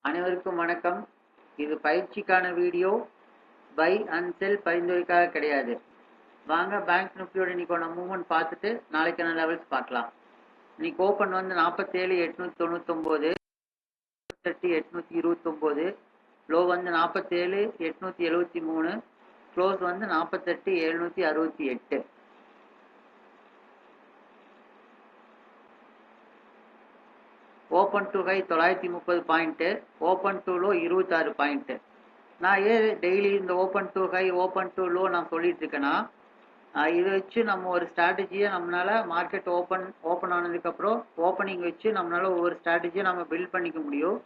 அனைவருக்கும் வணக்கம். இது பயிற்சிக்கான வீடியோ. பை அண்ட் செல் பரிந்துரைக்காக கிடையாது. வாங்க பேங்க் நிஃப்டியோட இன்னைக்கான மூவ்மெண்ட் பார்த்துட்டு நாளைக்கான லெவல்ஸ் பார்க்கலாம். இன்னைக்கு ஓப்பன் வந்து 47,899, 48,829, லோ வந்து 47,873, க்ளோஸ் வந்து 48,768. Open to high 930 point, open to low 26 point. நான் ஏன் டெய்லி இந்த open to high open to low நான் சொல்லிட்டு இருக்கேன்னா, இதை வச்சு நம்ம ஒரு ஸ்ட்ராட்டஜியை நம்மளால மார்க்கெட் ஓப்பன் ஆனதுக்கப்புறம் ஓப்பனிங் வச்சு நம்மளால ஒவ்வொரு ஸ்ட்ராட்டஜியை நம்ம பில்ட் பண்ணிக்க முடியும்.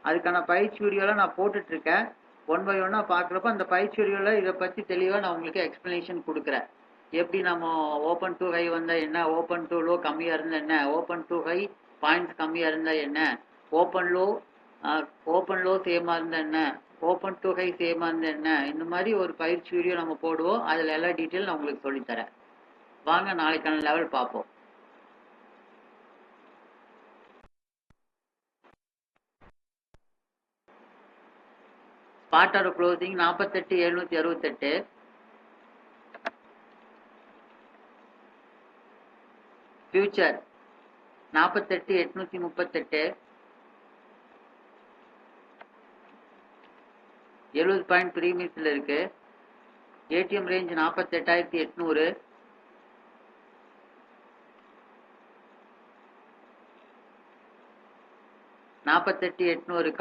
அதுக்கான பயிற்சி வீடியோலாம் நான் போட்டுட்ருக்கேன். ஒன் பை ஒன்னாக பார்க்குறப்ப அந்த பயிற்சி வீடியோவில் இதை பற்றி தெளிவாக நான் உங்களுக்கு எக்ஸ்ப்ளனேஷன் கொடுக்குறேன். எப்படி நம்ம ஓப்பன் டு ஹை வந்தால் என்ன, ஓப்பன் டு லோ கம்மியாக இருந்தால் என்ன, ஓப்பன் டு ஹை பாயிண்ட்ஸ் கம்மியாக இருந்தால் என்ன, ஓப்பன் லோ சேமாக இருந்தால் என்ன, ஓப்பன் டு ஹை சேமாக இருந்தால் என்ன, இந்த மாதிரி ஒரு பயிற்சி வீடியோ நம்ம போடுவோம். அதில் எல்லா டீட்டெயில் நான் உங்களுக்கு சொல்லித்தரேன். வாங்க நாளைக்கான லெவல் பார்ப்போம். ஸ்பாட்டோட க்ளோசிங் 48,768. ஃபியூச்சர் 48,838, 70 பாயிண்ட் ப்ரீமியத்தில் இருக்கு. ஏடிஎம் ரேஞ்ச் 48,800,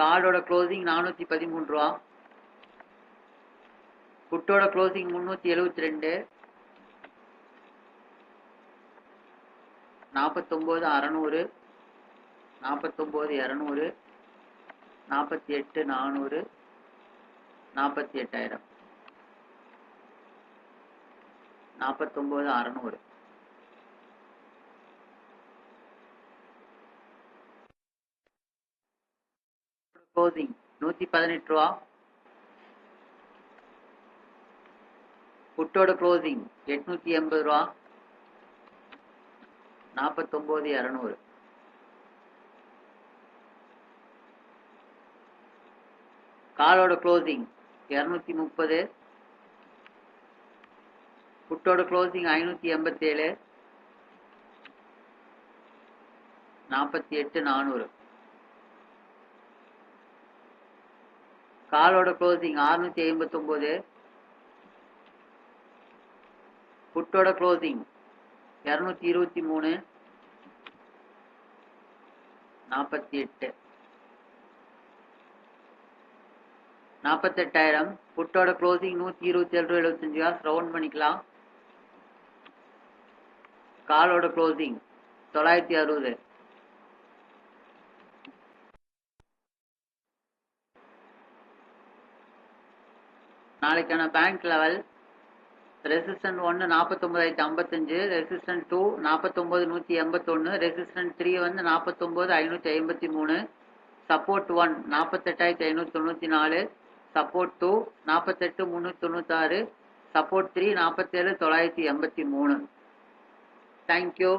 காலோட க்ளோசிங் 413 ரூபா. புட்டோட க்ளோசிங் 372, 49,600, 49,200, 48,400, 48,000, 49,600. க்ளோசிங் 118 ரூபா. புட்டோட க்ளோசிங் 880 ரூபா, 49,200. காலோட க்ளோசிங் 230, புட்டோட க்ளோசிங் 587, 48,400. காலோட க்ளோசிங் 659, புட்டோட க்ளோசிங் 223, 48, 48,000. புட்டோட க்ளோசிங் 127.75 காசு ரவுண்ட் பண்ணிக்கலாம். காலோட க்ளோசிங் 960. நாளைக்கான bank level resistant 1 49,55, resistant 2 49,181, resistant 3 வந்து 49,553, சப்போர்ட் 1 48,594, சப்போர்ட் 2 48,396, சப்போர்ட் 3 47,983. தேங்க்யூ.